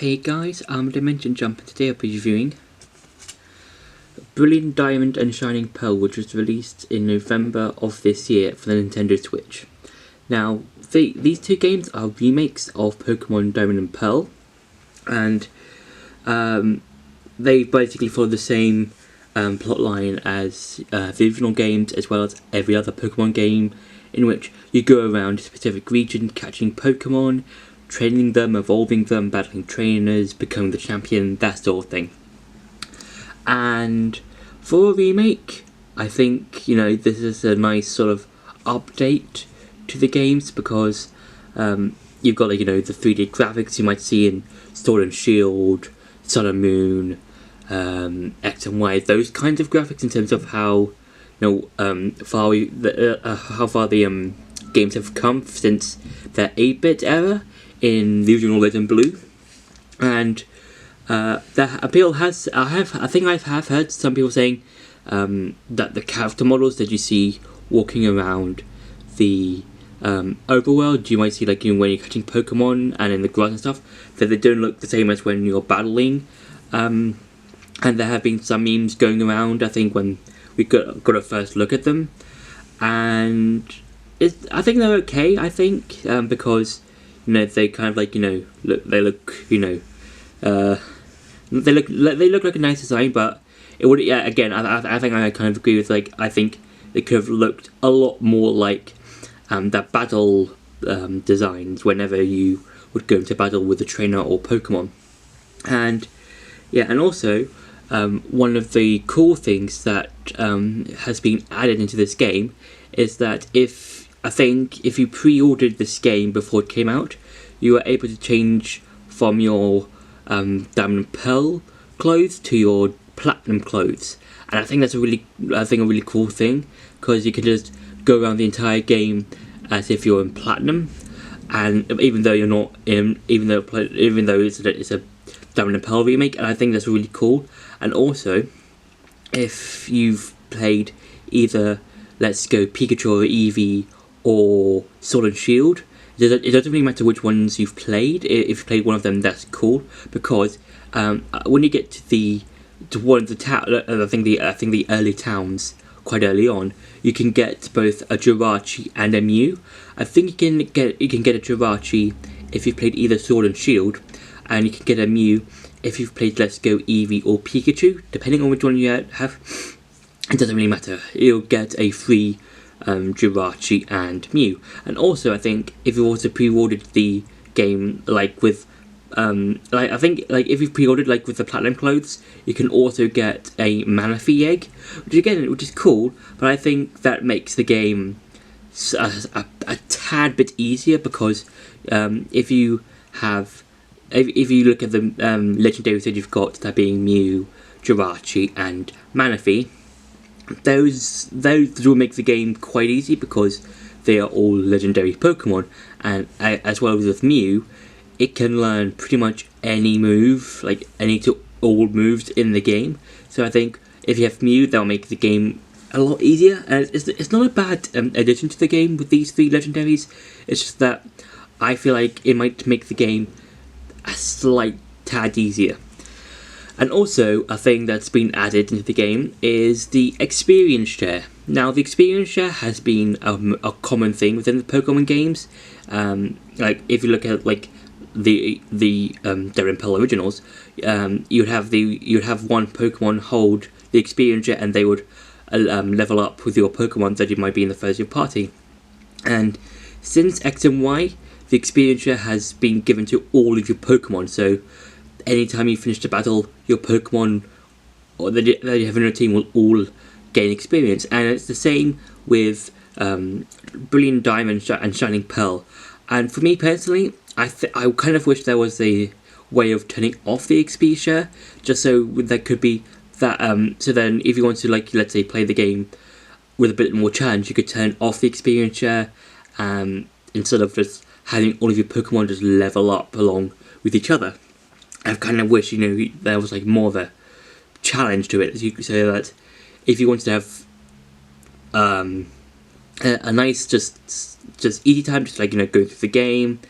Hey guys, I'm Dimension Jump, and today I'll be reviewing Brilliant Diamond and Shining Pearl, which was released in November of this year for the Nintendo Switch. Now, these two games are remakes of Pokémon Diamond and Pearl, and they basically follow the same plotline as the original games, as well as every other Pokémon game, in which you go around a specific region catching Pokémon, training them, evolving them, battling trainers, becoming the champion, that sort of thing. And for a remake, I think, this is a nice sort of update to the games, because you've got, the 3D graphics you might see in Sword and Shield, Sun and Moon, X and Y, those kinds of graphics in terms of how, how far the games have come since their 8-bit era in the original Red and Blue. And the appeal has, I think I have heard some people saying that the character models that you see walking around the overworld, you might see when you're catching Pokemon and in the grass and stuff, that they don't look the same as when you're battling. And there have been some memes going around, I think, when we got a first look at them. And I think they're okay, because they kind of they look like a nice design, but it would, again, I think I kind of agree with, I think they could have looked a lot more like the battle designs whenever you would go into battle with a trainer or Pokemon. And also one of the cool things that has been added into this game is that if you pre-ordered this game before it came out, you were able to change from your Diamond and Pearl clothes to your Platinum clothes, and I think that's a really cool thing, because you can just go around the entire game as if you're in Platinum, and even though you're not in, even though it's a Diamond and Pearl remake, and I think that's really cool. And also, if you've played either Let's Go Pikachu or Eevee or Sword and Shield, it doesn't really matter which ones you've played. If you've played one of them, that's cool, because when you get to one of the I think the early towns, quite early on, you can get both a Jirachi and a Mew. I think you can get a Jirachi if you've played either Sword and Shield, and you can get a Mew if you've played Let's Go Eevee or Pikachu, depending on which one you have. It doesn't really matter. You'll get a free Jirachi and Mew. And also, I think if you also pre-ordered the game with if you've pre-ordered with the Platinum clothes, you can also get a Manaphy egg, which is cool. But I think that makes the game a tad bit easier, because if you look at the legendaries that you've got, that being Mew, Jirachi, and Manaphy, those will make the game quite easy, because they are all legendary Pokemon, and as well as with Mew, it can learn pretty much any move, any to all moves in the game. So I think if you have Mew, that'll make the game a lot easier, and it's not a bad addition to the game with these three legendaries. It's just that I feel like it might make the game a slight tad easier. And also, a thing that's been added into the game is the experience share. Now, the experience share has been a common thing within the Pokemon games. If you look at the Diamond and Pearl originals, you'd have one Pokemon hold the experience share, and they would level up with your Pokemon that you might be in the first of your party. And since X and Y, the experience share has been given to all of your Pokemon. So anytime you finish the battle, your Pokemon that you have in your team will all gain experience. And it's the same with Brilliant Diamond and Shining Pearl. And for me personally, I kind of wish there was a way of turning off the XP share, just so there could be that. So then, if you want to, let's say, play the game with a bit more challenge, you could turn off the experience share, instead of just having all of your Pokemon just level up along with each other. I kind of wish, there was more of a challenge to it, so that if you wanted to have a nice, just easy time, just go through the game,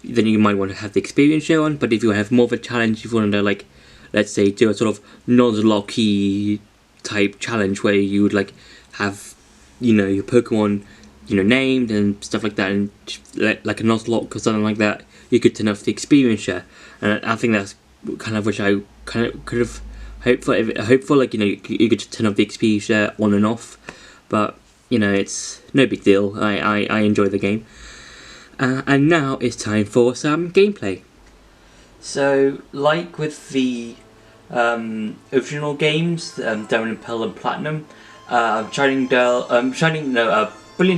then you might want to have the experience share on. But if you have more of a challenge, if you want to like, let's say, do a sort of Nuzlocke type challenge where you would like have, your Pokemon, named and stuff like that, and like a Nuzlocke or something like that, you could turn off the experience share. And I think that's kind of which I kind of could have hoped for, like, you could just turn off the experience share on and off. But it's no big deal. I enjoy the game. And now it's time for some gameplay. So, like with the original games, Diamond and Pearl and Platinum, Brilliant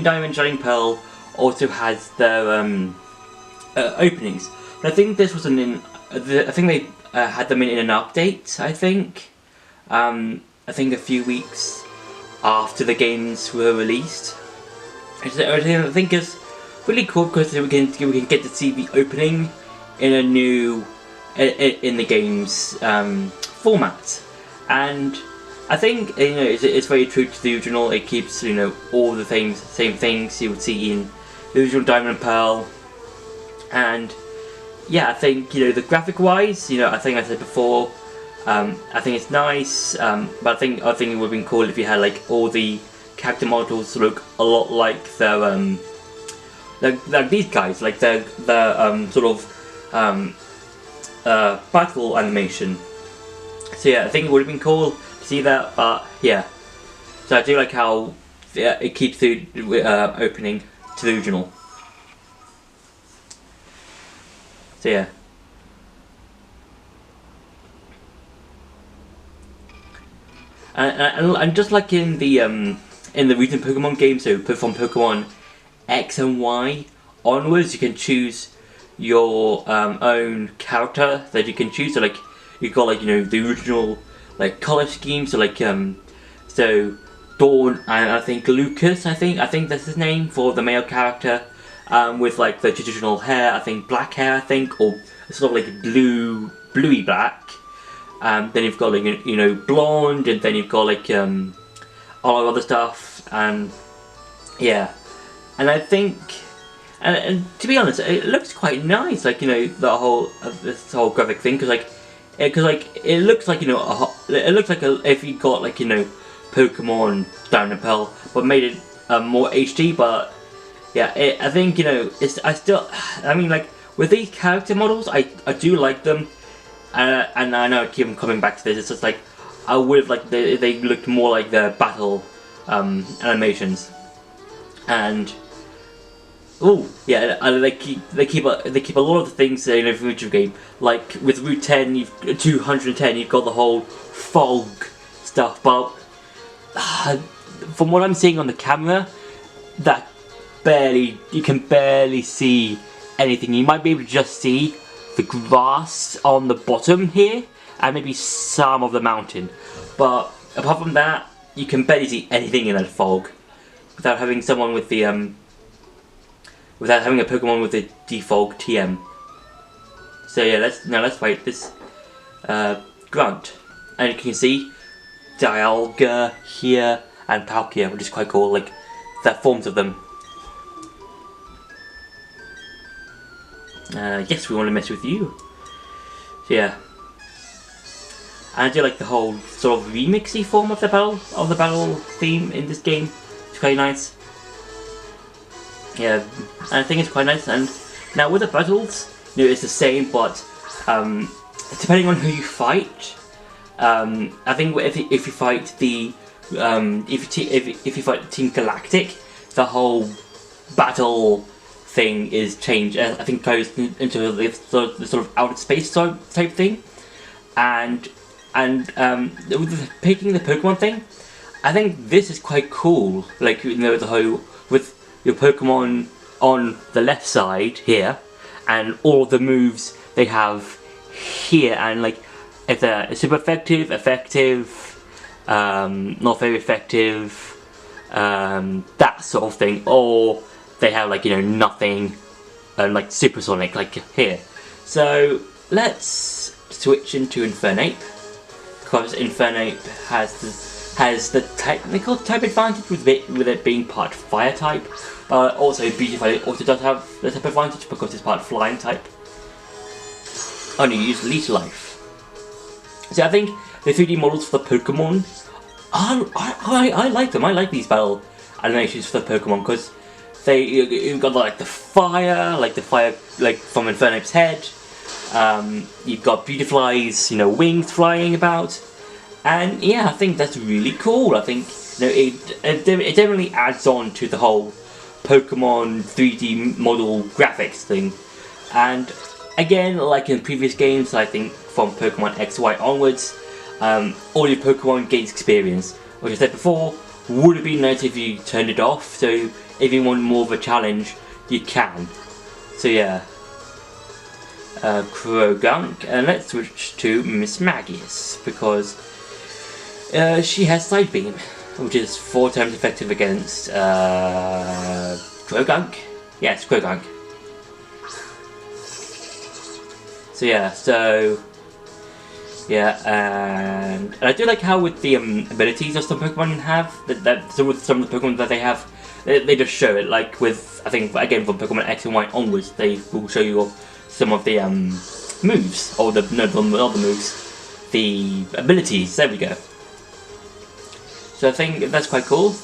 Diamond, Shining Pearl also has their openings. But I think this was I think they had them in an update. I think a few weeks after the games were released. I think it's really cool because we can get to see the opening in a new in the game's format, and I think it's very true to the original. It keeps all the same things you would see in the original Diamond and Pearl, and yeah, I think the graphic wise, I think I said before, I think it's nice, but I think it would have been cool if you had like all the character models look a lot like their like these guys, like the sort of battle animation. So yeah, I think it would have been cool to see that, but yeah. So I do like how it keeps the opening to the original. So yeah. And just like in the recent Pokemon games, so from Pokemon X and Y onwards, you can choose your own character that you can choose. So like you've got like the original like color scheme. So like so Dawn and I think Lucas. I think that's his name for the male character. With like the traditional hair, I think black hair, I think, or sort of like bluey black. Then you've got like blonde, and then you've got like all other stuff, and yeah. And I think, and to be honest, it looks quite nice. Like the whole this whole graphic thing, because it looks like it looks like if you got like Pokemon Diamond and Pearl, but made it more HD, but. Yeah, I think I mean like with these character models, I do like them, and I know I keep coming back to this. It's just like I would have liked they looked more like the battle animations, and they keep a lot of the things in a video game. Like with Route 10, 210, you've got the whole fog stuff, but from what I'm seeing on the camera, you can barely see anything. You might be able to just see the grass on the bottom here and maybe some of the mountain, but apart from that you can barely see anything in that fog without having someone with the without having a Pokemon with the defog TM. So yeah, let's fight this grunt, and you can see Dialga here and Palkia, which is quite cool, like the forms of them. Yes, we want to mess with you. So yeah, and I do like the whole sort of remixy form of the battle theme in this game. It's quite nice. Yeah, and I think it's quite nice. And now with the battles, it's the same, but depending on who you fight, I think if you fight the if you fight Team Galactic, the whole battle thing is changed. I think goes into the sort of outer space type thing, and with picking the Pokemon thing, I think this is quite cool. Like the whole with your Pokemon on the left side here, and all of the moves they have here, and like if they're super effective, not very effective, that sort of thing, or they have like nothing, like supersonic, like here. So let's switch into Infernape, because Infernape has has the technical type advantage with it being part fire type. Also, Beautify also does have the type advantage because it's part flying type. Only use leech life. So I think the 3D models for the Pokemon, I like them. I like these battle animations for the Pokemon because you've got like the fire like from Infernape's head. You've got Beautifly's wings flying about, and yeah, I think that's really cool. I think it definitely adds on to the whole Pokemon 3D model graphics thing. And again, like in previous games, I think from Pokemon X, Y onwards, all your Pokemon gains experience. Like I said before, would have been nice if you turned it off, so if you want more of a challenge, you can. So yeah, Krogunk, and let's switch to Miss Magius, because she has Side Beam, which is 4 times effective against Krogunk? Yes, Krogunk. So yeah, and I do like how with the abilities that some Pokemon have, so with some of the Pokemon that they have, they just show it. Like with, I think again from Pokemon X and Y onwards, they will show you some of the moves, or not the moves, the abilities. There we go. So I think that's quite cool.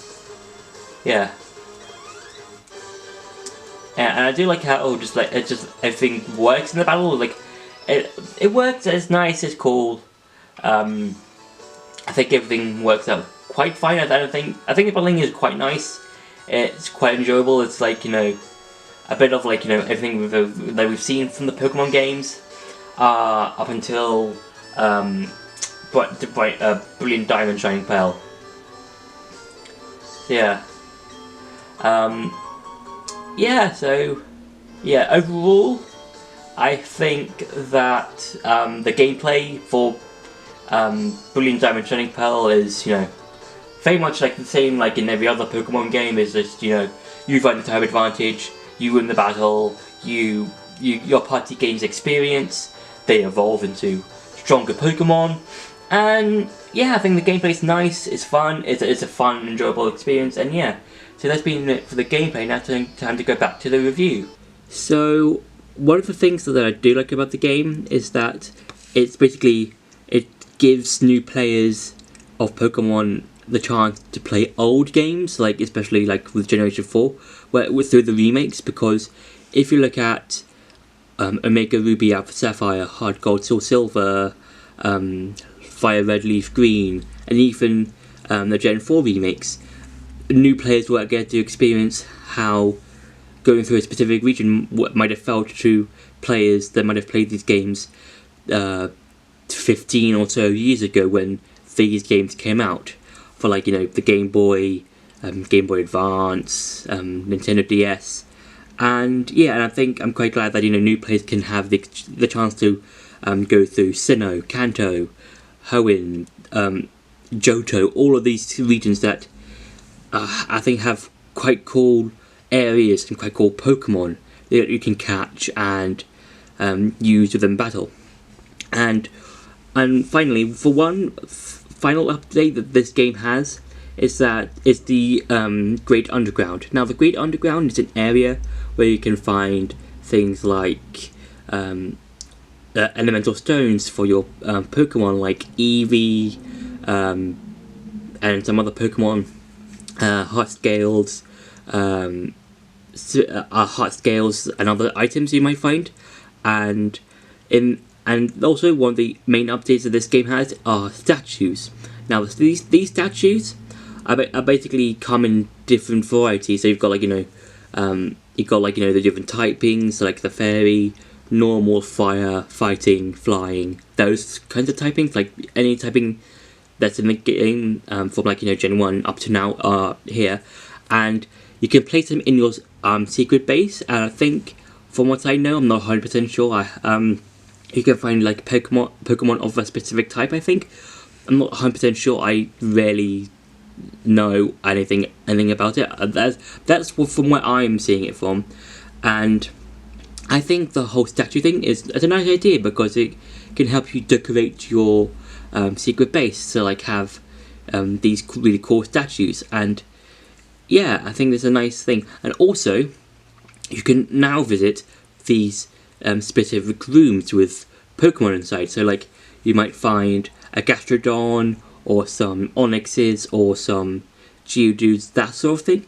Yeah. And I do like how just everything works in the battle. Like it works. It's nice. It's cool. I think everything works out quite fine. I think the battling is quite nice. It's quite enjoyable. It's like a bit of like everything that we've seen from the Pokemon games, up until Brilliant Diamond, Shining Pearl. Yeah. So overall, I think that the gameplay for Brilliant Diamond, Shining Pearl is very much like the same like in every other Pokemon game. Is just you find the type advantage, you win the battle, your party gains experience, they evolve into stronger Pokemon, and yeah, I think the gameplay is nice, it's fun, it's a fun, enjoyable experience, and yeah, so that's been it for the gameplay. Now time to go back to the review. So one of the things that I do like about the game is that it gives new players of Pokemon the chance to play old games, like especially like with Generation 4, through the remakes, because if you look at Omega Ruby, Alpha Sapphire, Hard Gold, Soul Silver, Fire Red, Leaf Green, and even the Gen 4 remakes, new players will get to experience how going through a specific region might have felt to players that might have played these games 15 or so years ago when these games came out for like the Game Boy, Game Boy Advance, Nintendo DS, and yeah, and I think I'm quite glad that new players can have the chance to go through Sinnoh, Kanto, Hoenn, Johto, all of these regions that I think have quite cool areas and quite cool Pokemon that you can catch and use within battle. And finally, for one final update that this game has, is the Great Underground. Now, the Great Underground is an area where you can find things like elemental stones for your Pokemon, like Eevee, and some other Pokemon, heart scales, and other items you might find, and also one of the main updates that this game has are statues. Now these statues are basically come in different varieties. So you've got the different typings, like the fairy, normal, fire, fighting, flying, those kinds of typings. Like any typing that's in the game from Gen 1 up to now are here, and you can place them in your secret base. And I think, from what I know, I'm not 100% sure, you can find like Pokemon of a specific type. I think I'm not 100% sure. I rarely know anything about it. That's from where I'm seeing it from, and I think the whole statue thing is a nice idea because it can help you decorate your secret base. So like have these really cool statues. And yeah, I think that's a nice thing. And also, you can now visit these specific rooms with Pokemon inside. So like, you might find a Gastrodon, or some Onyxes, or some Geodudes, that sort of thing.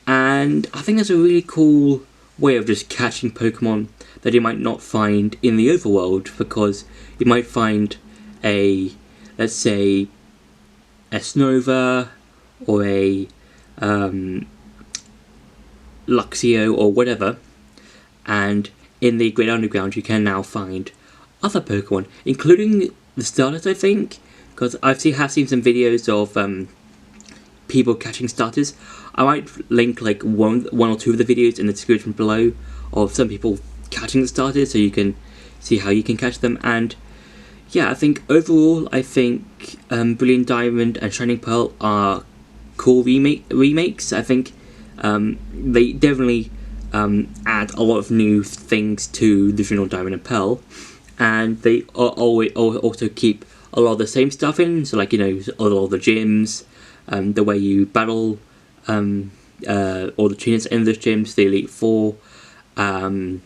And I think that's a really cool way of just catching Pokemon that you might not find in the overworld, because you might find let's say, a Snova, or a Luxio, or whatever, and in the Great Underground you can now find other Pokemon, including the starters, I think, because have seen some videos of people catching starters. I might link like one or two of the videos in the description below of some people catching the starters, so you can see how you can catch them. And yeah, I think overall, I think Brilliant Diamond and Shining Pearl are cool remakes. I think they definitely add a lot of new things to the original Diamond and Pearl, and they also keep a lot of the same stuff in. So like, you know, a lot of the gyms, the way you battle, all the trainers in those gyms, the Elite Four, and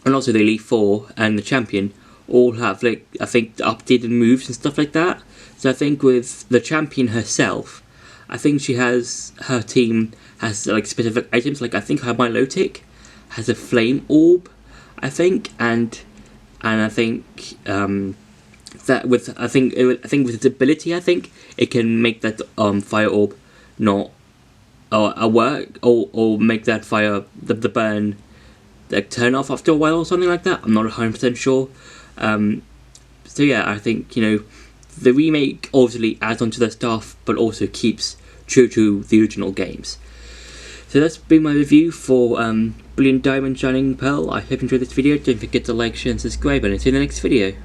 also the Elite Four and the Champion all have, like, I think, updated moves and stuff like that. So I think with the Champion herself, I think her team has like specific items. Like, I think her Milotic has a flame orb, I think, and I think that with with its ability, I think it can make that fire orb not work, or make that fire the burn like turn off after a while or something like that. I'm not 100% sure. So yeah, I think, you know, the remake obviously adds onto their stuff, but also keeps true to the original games. So that's been my review for Brilliant Diamond, Shining Pearl. I hope you enjoyed this video. Don't forget to like, share and subscribe, and I'll see you in the next video.